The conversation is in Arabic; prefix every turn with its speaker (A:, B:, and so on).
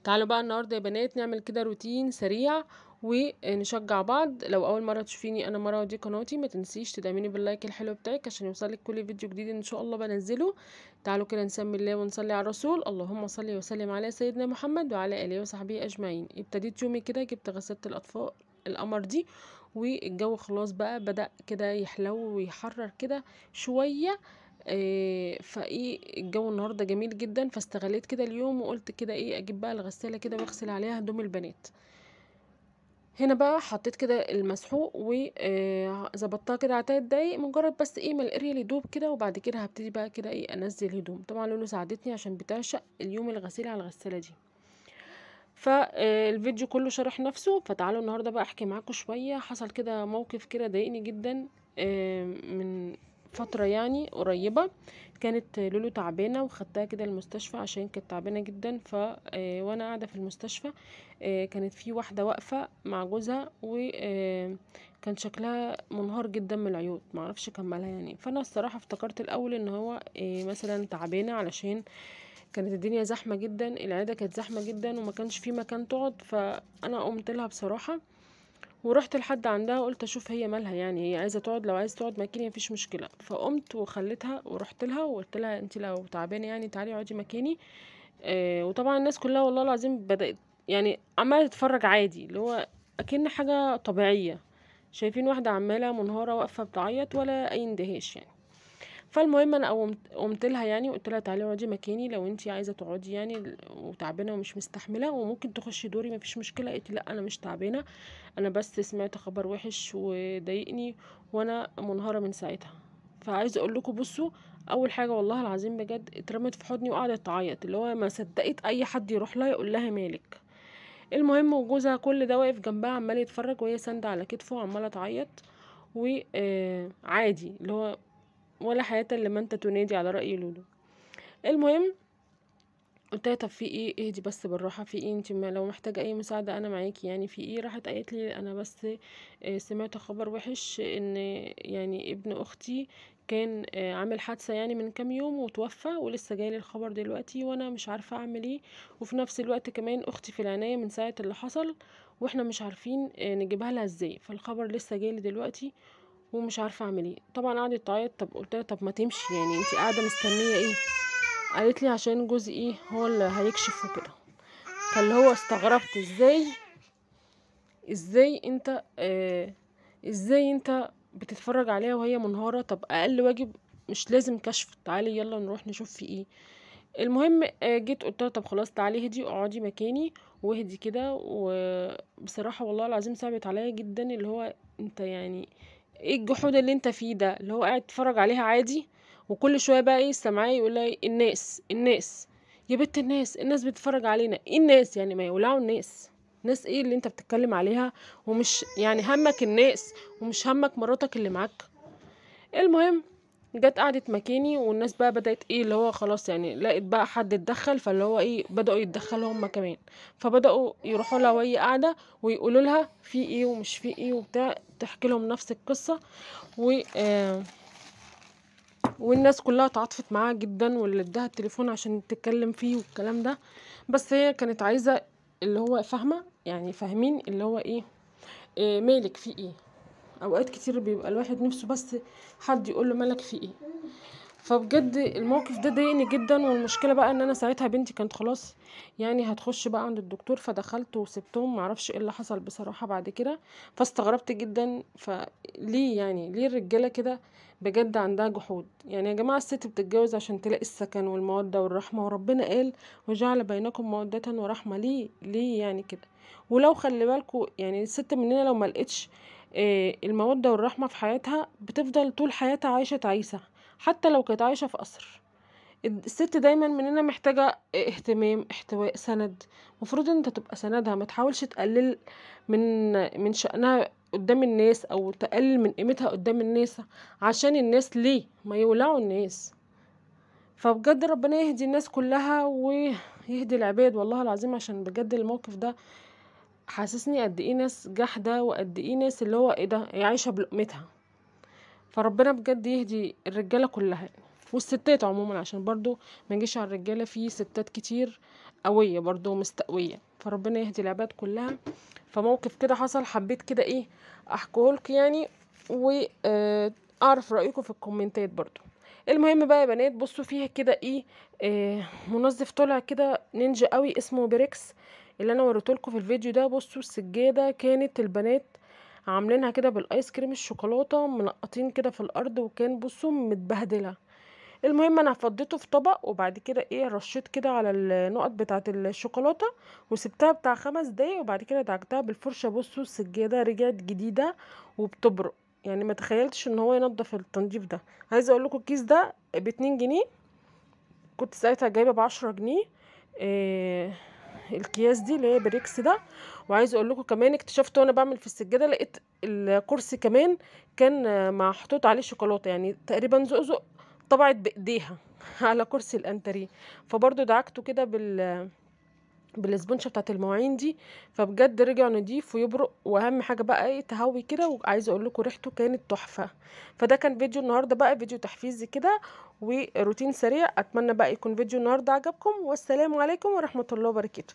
A: تعالوا بقى النهارده يا بنات نعمل كده روتين سريع ونشجع بعض. لو اول مره تشوفيني انا مروه، دي قناتي، ما تنسيش تدعميني باللايك الحلو بتاعك عشان يوصلك كل فيديو جديد ان شاء الله بنزله. تعالوا كده نسمي الله ونصلي على الرسول. اللهم صل وسلم على سيدنا محمد وعلى اله وصحبه اجمعين. ابتديت يومي كده، جبت غسلت الاطفال القمر دي، والجو خلاص بقى بدأ كده يحلو ويحرر كده شويه. فايه الجو النهارده جميل جدا، فاستغليت كده اليوم وقلت كده ايه اجيب بقى الغساله كده واغسل عليها هدوم البنات. هنا بقى حطيت كده المسحوق وظبطتها كده على 3 دقايق، مجرد بس ايه ما الاريال يدوب كده، وبعد كده هبتدي بقى كده ايه انزل هدوم. طبعا لولو ساعدتني عشان بتعشق اليوم الغسيل على الغساله دي. فالفيديو كله شرح نفسه. فتعالوا النهارده بقى احكي معاكم شويه. حصل كده موقف كده ضايقني جدا من فتره يعني قريبه. كانت لولو تعبانه وخدتها كده المستشفى عشان كانت تعبانه جدا. وانا قاعده في المستشفى كانت في واحده واقفه مع جوزها، وكان شكلها منهار جدا من العيوط، معرفش كملها يعني. فانا الصراحه افتكرت الاول ان هو مثلا تعبانه، علشان كانت الدنيا زحمة جدا، العيادة كانت زحمة جدا وما كانش في مكان تقعد. فانا قمت لها بصراحة ورحت لحد عندها، قلت اشوف هي مالها، يعني هي عايزة تقعد، لو عايزة تقعد مكاني مفيش مشكلة. فقمت وخليتها ورحت لها وقلت لها انت لو تعبانة يعني تعالي اقعدي مكاني. وطبعا الناس كلها والله العظيم بدأت يعني عمالة تتفرج عادي، اللي هو اكن حاجة طبيعية، شايفين واحدة عمالة منهارة واقفة بتعيط ولا اي اندهاش يعني. فالمهم انا قمت لها يعني، قلت لها تعالي اقعدي مكاني لو انتي عايزه تقعدي يعني وتعبانه ومش مستحمله، وممكن تخشي دوري مفيش مشكله. قالت لي لا انا مش تعبانه، انا بس سمعت خبر وحش وضايقني وانا منهاره من ساعتها. فعايزه اقول لكم بصوا، اول حاجه والله العظيم بجد اترمت في حضني وقعدت تعيط، اللي هو ما صدقت اي حد يروح لها يقول لها مالك. المهم وجوزها كل ده واقف جنبها عمال يتفرج وهي ساندة على كتفه وعماله تعيط. وعادي اللي هو ولا حياة لمن تنادي على رأي لولو. المهم قلت لها طب في ايه، اهدي بس بالراحه، في ايه انت لو محتاجه اي مساعده انا معاكي يعني، في ايه. راحت قالت لي انا بس سمعت خبر وحش ان يعني ابن اختي كان عامل حادثه يعني من كام يوم وتوفى، ولسه جايلي الخبر دلوقتي وانا مش عارفه اعمل ايه. وفي نفس الوقت كمان اختي في العنايه من ساعه اللي حصل، واحنا مش عارفين نجيبها لها ازاي، فالخبر لسه جايلي دلوقتي ومش عارفه اعمل ايه. طبعا قعدت تعيط. طب قلت لها طب ما تمشي يعني، انت قاعده مستنيه ايه؟ قالت لي عشان جوزي ايه هو اللي هيكشف وكده. فاللي هو استغربت، ازاي انت ازاي انت بتتفرج عليها وهي منهارة؟ طب اقل واجب مش لازم كشف، تعالي يلا نروح نشوف في ايه. المهم جيت قلت لها طب خلاص تعالي هدي اقعدي مكاني واهدي كده. وبصراحة والله العظيم صعبت عليا جدا، اللي هو انت يعني ايه الجحود اللي انت فيه ده، اللي هو قاعد تتفرج عليها عادي وكل شوية بقى ايه سامعاه يقول لها الناس يا بنت، الناس بتتفرج علينا. ايه الناس يعني؟ ما يولعوا الناس. ناس ايه اللي انت بتتكلم عليها؟ ومش يعني همك الناس ومش همك مراتك اللي معاك؟ المهم جت قعدت مكاني، والناس بقى بدأت ايه اللي هو خلاص يعني لقيت بقى حد اتدخل، فاللي هو ايه بدأوا يتدخلوا هما كمان. فبدأوا يروحوا لها وهي قاعدة ويقولوا لها في ايه ومش في ايه وبتاع، تحكي لهم نفس القصة. و والناس كلها تعاطفت معاها جدا، واللي اداها التليفون عشان تتكلم فيه والكلام ده. بس هي كانت عايزة اللي هو فاهمة يعني، فاهمين اللي هو ايه, مالك في ايه. اوقات كتير بيبقى الواحد نفسه بس حد يقول له مالك في ايه. فبجد الموقف ده ضايقني جدا. والمشكله بقى ان انا ساعتها بنتي كانت خلاص يعني هتخش بقى عند الدكتور، فدخلت وسبتهم، معرفش ايه اللي حصل بصراحه بعد كده. فاستغربت جدا، فليه يعني ليه الرجاله كده بجد عندها جحود يعني؟ يا جماعه الست بتتجوز عشان تلاقي السكن والموده والرحمه، وربنا قال وجعل بينكم موده ورحمه. ليه يعني كده؟ ولو خلي بالكوا يعني الست مننا لو ما لقتش الموده والرحمه في حياتها بتفضل طول حياتها عايشه تعيسه، حتى لو كانت عايشة في قصر. الست دايما مننا محتاجة اهتمام، احتواء، سند. مفروض انت تبقى سندها، ما تحاولش تقلل من شأنها قدام الناس او تقلل من قيمتها قدام الناس، عشان الناس ليه ما يولعوا الناس. فبجد ربنا يهدي الناس كلها ويهدي العباد والله العظيم، عشان بجد الموقف ده حاسسني قد ايه ناس جحدة، وقد ايه ناس اللي هو ايه ده هي عايشة بلقمتها. فربنا بجد يهدي الرجاله كلها والستات عموما، عشان برضو ما نجيش على الرجاله، في ستات كتير قويه برضو مستقويه، فربنا يهدي العباد كلها. فموقف كده حصل حبيت كده ايه احكيهولك يعني، واعرف رايكم في الكومنتات برضو. المهم بقى يا بنات، بصوا فيها كده ايه، منظف طلع كده نينجا قوي اسمه بريكس اللي انا وريتهولكوا في الفيديو ده. بصوا السجاده كانت البنات عاملينها كده بالايس كريم الشوكولاته، منقطين كده في الارض، وكان بصوا متبهدله. المهم انا فضيته في طبق، وبعد كده ايه رشيت كده على النقط بتاعه الشوكولاته، وسبتها بتاع 5 دقايق، وبعد كده دعكتها بالفرشه. بصوا السجاده رجعت جديده وبتبرق، يعني ما تخيلتش ان هو ينضف التنظيف ده. عايزه اقول لكم الكيس ده ب2 جنيه، كنت ساعتها جايبه ب10 جنيه. إيه الكياس دي اللي هي بريكس ده. وعايزه اقول لكم كمان اكتشفت وانا بعمل في السجاده، لقيت الكرسي كمان كان محطوط عليه شوكولاته، يعني تقريبا زقزق طبعت بايديها على كرسي الانتريه. فبرضو دعكته كده بالاسبونشه بتاعت المواعين دي، فبجد رجع نضيف ويبرق. واهم حاجه بقى ايه تهوي كده، وعايزه اقول لكم ريحته كانت تحفه. فده كان فيديو النهارده بقى، فيديو تحفيزي كده وروتين سريع. اتمنى بقى يكون فيديو النهارده عجبكم، والسلام عليكم ورحمه الله وبركاته.